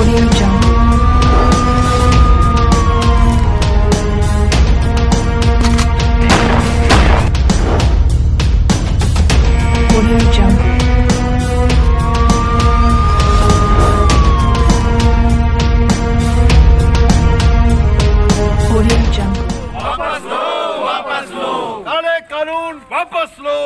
Audio Jungle. Audio Jungle. Audio Jungle. वापस लो काले कानून, वापस लो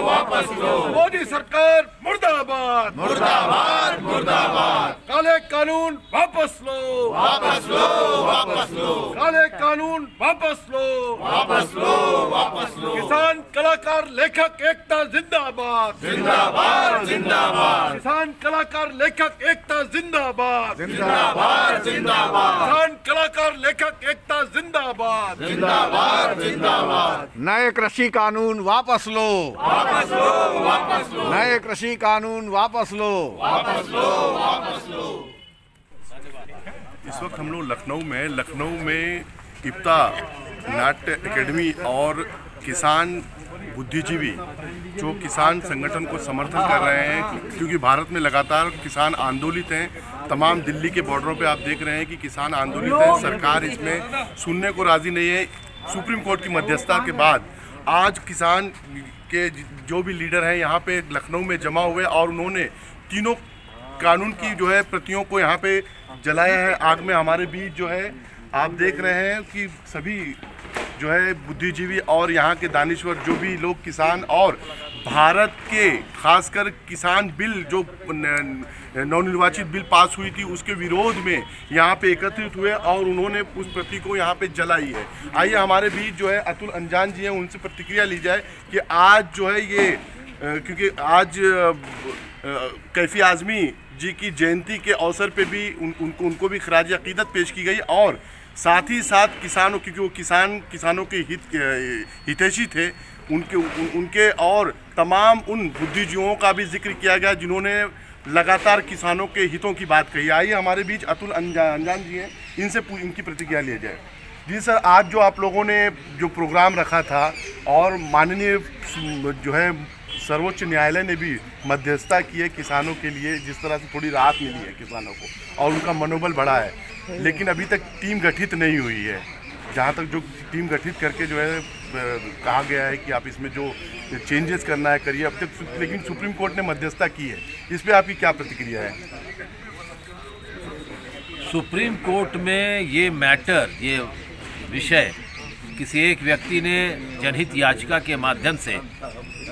वापस लो मोदी सरकार मुर्दाबाद मुर्दाबाद मुर्दाबाद। काले कानून वापस लो वापस लो काले कानून वापस लो। किसान कलाकार लेखक एकता जिंदाबाद जिंदाबाद जिंदाबाद। किसान कलाकार लेखक एकता जिंदाबाद जिंदाबाद जिंदाबाद। किसान कलाकार लेखक एकता जिंदाबाद जिंदाबाद जिंदाबाद। नए कृषि कानून वापस लो नए कृषि कानून वापस लो। इस वक्त हम लोग लखनऊ में इप्ता नाट्य एकेडमी और किसान बुद्धिजीवी जो किसान संगठन को समर्थन कर रहे हैं, क्योंकि भारत में लगातार किसान आंदोलित हैं। तमाम दिल्ली के बॉर्डरों पे आप देख रहे हैं कि किसान आंदोलित हैं। सरकार इसमें सुनने को राजी नहीं है। सुप्रीम कोर्ट की मध्यस्थता के बाद आज किसान के जो भी लीडर हैं यहाँ पे लखनऊ में जमा हुए और उन्होंने तीनों कानून की जो है प्रतियों को यहाँ पे जलाया है आग में। हमारे बीच जो है आप देख रहे हैं कि सभी जो है बुद्धिजीवी और यहाँ के दानिश्वर जो भी लोग किसान और भारत के खासकर किसान बिल जो नवनिर्वाचित बिल पास हुई थी उसके विरोध में यहाँ पे एकत्रित हुए और उन्होंने उस प्रति को यहाँ पे जलाई है। आइए हमारे बीच जो है अतुल अंजान जी हैं, उनसे प्रतिक्रिया ली जाए कि आज जो है ये क्योंकि आज कैफी आज़मी जी की जयंती के अवसर पे भी उनको भी खराज अकीदत पेश की गई और साथ ही साथ किसानों, क्योंकि वो किसानों के हितैषी थे, उनके और तमाम उन बुद्धिजीवियों का भी जिक्र किया गया जिन्होंने लगातार किसानों के हितों की बात कही। आइए हमारे बीच अतुल अंजान जी हैं, इनसे इनकी प्रतिक्रिया लिया जाए। जी सर, आज जो आप लोगों ने जो प्रोग्राम रखा था और माननीय जो है सर्वोच्च न्यायालय ने भी मध्यस्थता की है किसानों के लिए, जिस तरह से थोड़ी राहत मिली है किसानों को और उनका मनोबल बढ़ा है, लेकिन अभी तक टीम गठित नहीं हुई है। जहाँ तक जो टीम गठित करके जो है कहा गया है कि आप इसमें जो चेंजेस करना है करिए, अब तक लेकिन सुप्रीम कोर्ट ने मध्यस्थता की है, इस पर आपकी क्या प्रतिक्रिया है? सुप्रीम कोर्ट में ये मैटर, ये विषय किसी एक व्यक्ति ने जनहित याचिका के माध्यम से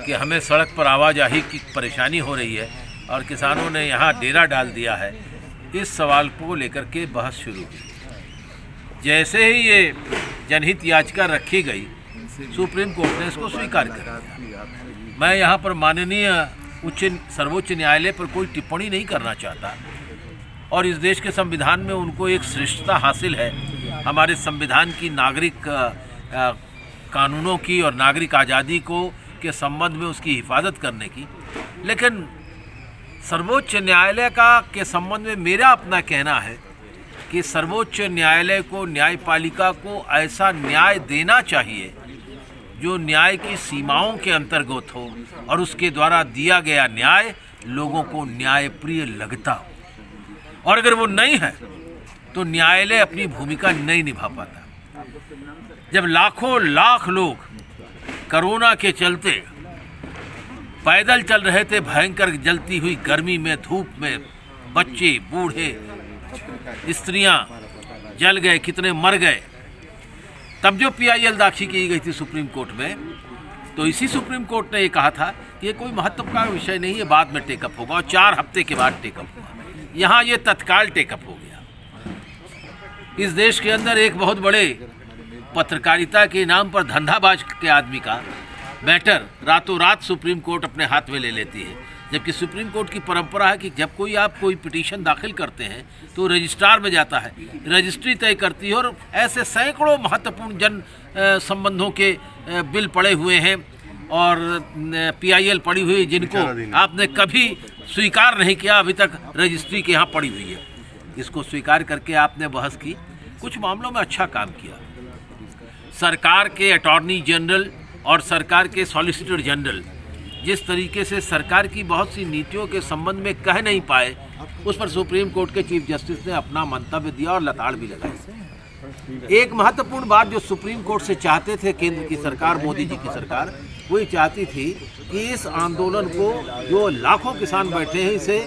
कि हमें सड़क पर आवाजाही की परेशानी हो रही है और किसानों ने यहाँ डेरा डाल दिया है, इस सवाल को लेकर के बहस शुरू हुई। जैसे ही ये जनहित याचिका रखी गई, सुप्रीम कोर्ट ने इसको स्वीकार कर दिया। मैं यहाँ पर माननीय सर्वोच्च न्यायालय पर कोई टिप्पणी नहीं करना चाहता और इस देश के संविधान में उनको एक श्रेष्ठता हासिल है हमारे संविधान की, नागरिक कानूनों की और नागरिक आज़ादी को के संबंध में उसकी हिफाजत करने की। लेकिन सर्वोच्च न्यायालय के संबंध में मेरा अपना कहना है कि सर्वोच्च न्यायालय को, न्यायपालिका को ऐसा न्याय देना चाहिए जो न्याय की सीमाओं के अंतर्गत हो और उसके द्वारा दिया गया न्याय लोगों को न्यायप्रिय लगता हो। और अगर वो नहीं है तो न्यायालय अपनी भूमिका नहीं निभा पाता। जब लाखों लाख लोग कोरोना के चलते पैदल चल रहे थे, भयंकर जलती हुई गर्मी में, धूप में, बच्चे, बूढ़े, स्त्रियां जल गए, कितने मर गए, तब जो PIL दाखिल की गई थी सुप्रीम कोर्ट में, तो इसी सुप्रीम कोर्ट ने ये कहा था कि ये कोई महत्व का विषय नहीं है, बाद में टेकअप होगा, और 4 हफ्ते के बाद टेकअप हुआ। यहाँ ये तत्काल टेकअप हो गया। इस देश के अंदर एक बहुत बड़े पत्रकारिता के नाम पर धंधाबाज के आदमी का मैटर रातों रात सुप्रीम कोर्ट अपने हाथ में ले लेती है, जबकि सुप्रीम कोर्ट की परंपरा है कि जब कोई पिटीशन दाखिल करते हैं तो रजिस्ट्रार में जाता है, रजिस्ट्री तय करती है। और ऐसे सैकड़ों महत्वपूर्ण जन संबंधों के बिल पड़े हुए हैं और PIL पड़ी हुई, जिनको आपने कभी स्वीकार नहीं किया, अभी तक रजिस्ट्री के यहाँ पड़ी हुई है। इसको स्वीकार करके आपने बहस की, कुछ मामलों में अच्छा काम किया। सरकार के अटॉर्नी जनरल और सरकार के सॉलिसिटर जनरल जिस तरीके से सरकार की बहुत सी नीतियों के संबंध में कह नहीं पाए, उस पर सुप्रीम कोर्ट के चीफ जस्टिस ने अपना मंतव्य दिया और लताड़ भी लगाई। एक महत्वपूर्ण बात जो सुप्रीम कोर्ट से चाहते थे केंद्र की सरकार, मोदी जी की सरकार, वो ये चाहती थी कि इस आंदोलन को जो लाखों किसान बैठे हैं इसे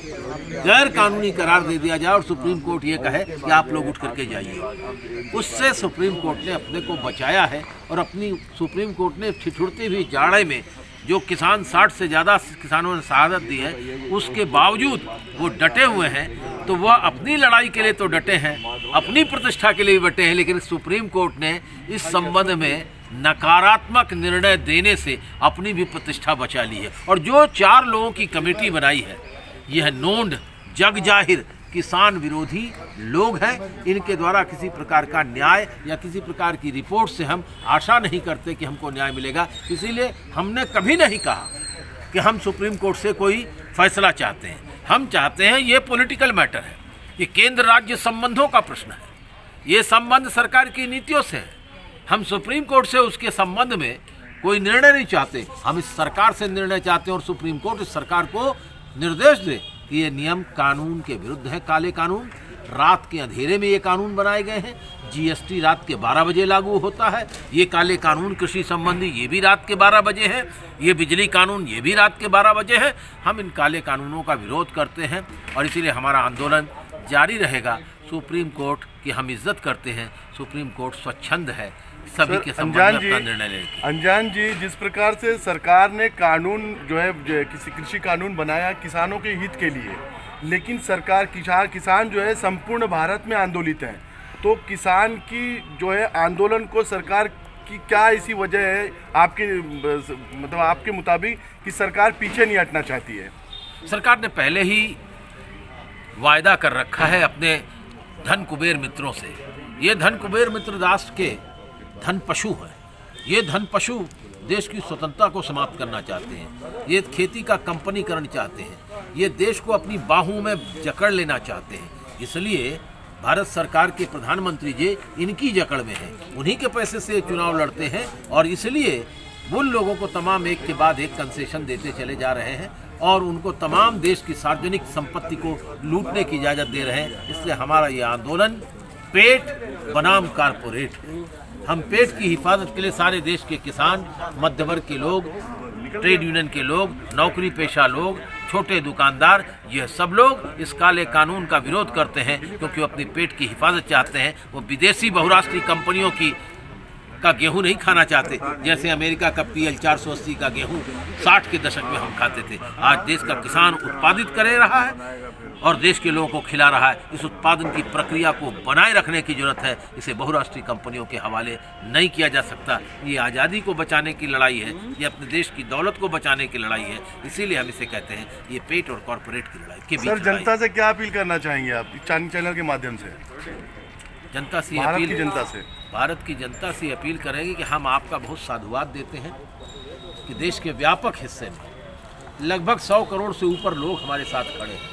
गैर कानूनी करार दे दिया जाए और सुप्रीम कोर्ट ये कहे कि आप लोग उठ करके जाइए। उससे सुप्रीम कोर्ट ने अपने को बचाया है और अपनी सुप्रीम कोर्ट ने ठिठुरती हुई जाड़े में जो किसान 60 से ज़्यादा किसानों ने शहादत दी है उसके बावजूद वो डटे हुए हैं। तो वह अपनी लड़ाई के लिए तो डटे हैं, अपनी प्रतिष्ठा के लिए भी डटे हैं, लेकिन सुप्रीम कोर्ट ने इस संबंध में नकारात्मक निर्णय देने से अपनी भी प्रतिष्ठा बचा ली है। और जो 4 लोगों की कमेटी बनाई है यह नोंड जग जाहिर किसान विरोधी लोग हैं। इनके द्वारा किसी प्रकार का न्याय या किसी प्रकार की रिपोर्ट से हम आशा नहीं करते कि हमको न्याय मिलेगा। इसीलिए हमने कभी नहीं कहा कि हम सुप्रीम कोर्ट से कोई फैसला चाहते हैं। हम चाहते हैं ये पॉलिटिकल मैटर है, ये केंद्र राज्य संबंधों का प्रश्न है, ये संबंध सरकार की नीतियों से है। हम सुप्रीम कोर्ट से उसके संबंध में कोई निर्णय नहीं चाहते, हम इस सरकार से निर्णय चाहते हैं और सुप्रीम कोर्ट इस सरकार को निर्देश दे कि ये नियम कानून के विरुद्ध है। काले कानून, रात के अंधेरे में ये कानून बनाए गए हैं। जीएसटी रात के 12 बजे लागू होता है, ये काले कानून कृषि संबंधी ये भी रात के 12 बजे है, ये बिजली कानून ये भी रात के 12 बजे है। हम इन काले कानूनों का विरोध करते हैं और इसीलिए हमारा आंदोलन जारी रहेगा। सुप्रीम कोर्ट की हम इज्जत करते हैं, सुप्रीम कोर्ट स्वच्छंद है सभी के संबंध में अपना निर्णय लेगी। अनजान जी, जिस प्रकार से सरकार ने कानून जो है किसी कृषि कानून बनाया किसानों के हित के लिए, लेकिन सरकार किसान जो है संपूर्ण भारत में आंदोलित हैं, तो किसान की जो है आंदोलन को सरकार की क्या ऐसी वजह है आपके मुताबिक कि सरकार पीछे नहीं हटना चाहती है? सरकार ने पहले ही वायदा कर रखा है अपने धन कुबेर मित्रों से। ये धन कुबेर मित्र दास के धन पशु हैं। ये धन पशु देश की स्वतंत्रता को समाप्त करना चाहते हैं, ये खेती का कंपनीकरण चाहते हैं, ये देश को अपनी बाहों में जकड़ लेना चाहते हैं। इसलिए भारत सरकार के प्रधानमंत्री जी इनकी जकड़ में हैं, उन्हीं के पैसे से चुनाव लड़ते हैं और इसलिए उन लोगों को तमाम एक के बाद एक कंसेशन देते चले जा रहे हैं और उनको तमाम देश की सार्वजनिक संपत्ति को लूटने की इजाज़त दे रहे हैं। इसलिए हमारा ये आंदोलन पेट बनाम कारपोरेट है। हम पेट की हिफाजत के लिए सारे देश के किसान, मध्य वर्ग के लोग, ट्रेड यूनियन के लोग, नौकरी पेशा लोग, छोटे दुकानदार, यह सब लोग इस काले कानून का विरोध करते हैं क्योंकि वो अपनी पेट की हिफाजत चाहते हैं। वो विदेशी बहुराष्ट्रीय कंपनियों का गेहूं नहीं खाना चाहते, जैसे अमेरिका का PL 480 का गेहूं 60 के दशक में हम खाते थे। आज देश का किसान उत्पादित कर रहा है और देश के लोगों को खिला रहा है। इस उत्पादन की प्रक्रिया को बनाए रखने की जरूरत है, इसे बहुराष्ट्रीय कंपनियों के हवाले नहीं किया जा सकता। ये आज़ादी को बचाने की लड़ाई है, ये अपने देश की दौलत को बचाने की लड़ाई है। इसीलिए हम इसे कहते हैं ये पेट और कॉरपोरेट की लड़ाई के बीच। सर, जनता से क्या अपील करना चाहेंगे आप चैनल के माध्यम से? जनता से भारत की जनता से अपील करेंगे कि हम आपका बहुत साधुवाद देते हैं कि देश के व्यापक हिस्से में लगभग 100 करोड़ से ऊपर लोग हमारे साथ खड़े हैं।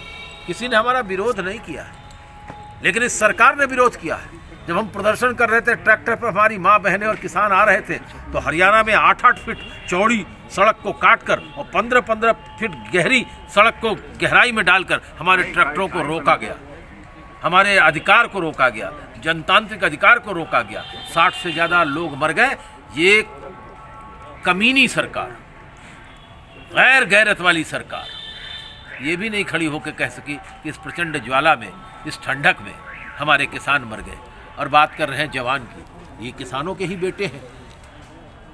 किसी ने हमारा विरोध नहीं किया है, लेकिन इस सरकार ने विरोध किया है। जब हम प्रदर्शन कर रहे थे, ट्रैक्टर पर हमारी माँ बहनें और किसान आ रहे थे, तो हरियाणा में 8-8 फीट चौड़ी सड़क को काटकर और 15-15 फीट गहरी सड़क को गहराई में डालकर हमारे ट्रैक्टरों को रोका गया, हमारे अधिकार को रोका गया, जनतांत्रिक अधिकार को रोका गया। 60 से ज़्यादा लोग मर गए। ये कमीनी सरकार, गैर गैरत वाली सरकार, ये भी नहीं खड़ी होकर कह सकी कि इस प्रचंड ज्वाला में, इस ठंडक में हमारे किसान मर गए। और बात कर रहे हैं जवान की, ये किसानों के ही बेटे हैं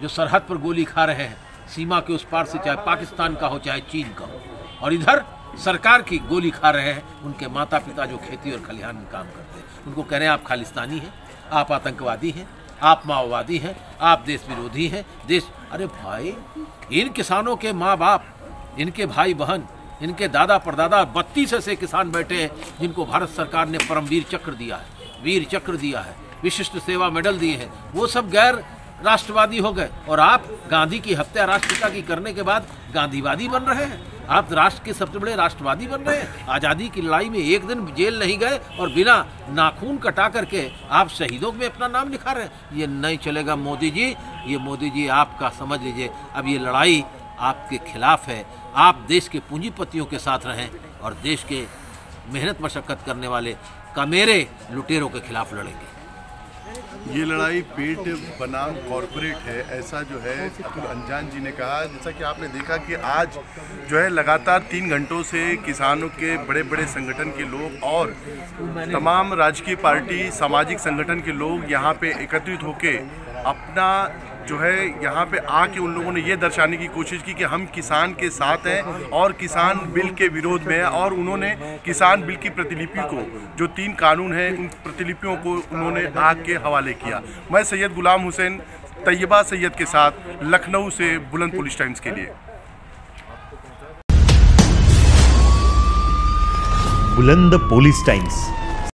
जो सरहद पर गोली खा रहे हैं, सीमा के उस पार से, चाहे पाकिस्तान का हो चाहे चीन का हो, और इधर सरकार की गोली खा रहे हैं उनके माता पिता जो खेती और खलिहान में काम करते हैं। उनको कह रहे हैं आप खालिस्तानी हैं, आप आतंकवादी हैं, आप माओवादी हैं, आप देश विरोधी हैं। अरे भाई, इन किसानों के माँ बाप, इनके भाई बहन, इनके दादा परदादा 32 ऐसे किसान बैठे हैं जिनको भारत सरकार ने परमवीर चक्र दिया है, वीर चक्र दिया है, विशिष्ट सेवा मेडल दिए हैं। वो सब गैर राष्ट्रवादी हो गए और आप गांधी की हत्या राष्ट्रपिता की करने के बाद गांधीवादी बन रहे हैं। आप राष्ट्र के सबसे बड़े राष्ट्रवादी बन रहे हैं। आज़ादी की लड़ाई में एक दिन जेल नहीं गए और बिना नाखून कटा करके आप शहीदों में अपना नाम लिखा रहे हैं। ये नहीं चलेगा मोदी जी, ये मोदी जी आपका समझ लीजिए अब ये लड़ाई आपके खिलाफ है। आप देश के पूंजीपतियों के साथ रहें और देश के मेहनत मशक्क़त करने वाले कमेरे लुटेरों के खिलाफ लड़ेंगे। ये लड़ाई पेट बनाम कॉरपोरेट है, ऐसा जो है अतुल अंजान जी ने कहा। जैसा कि आपने देखा कि आज जो है लगातार 3 घंटों से किसानों के बड़े बड़े संगठन के लोग और तमाम राजकीय पार्टी सामाजिक संगठन के लोग यहाँ पे एकत्रित होके अपना जो है यहाँ पे आके उन लोगों ने ये दर्शाने की कोशिश की कि हम किसान के साथ हैं और किसान बिल के विरोध में है। और उन्होंने किसान बिल की प्रतिलिपि को, जो 3 कानून हैं, उन प्रतिलिपियों को उन्होंने आग के हवाले किया। मैं सैयद गुलाम हुसैन, तैयबा सैयद के साथ लखनऊ से बुलंद पुलिस टाइम्स के लिए। बुलंद पुलिस टाइम्स।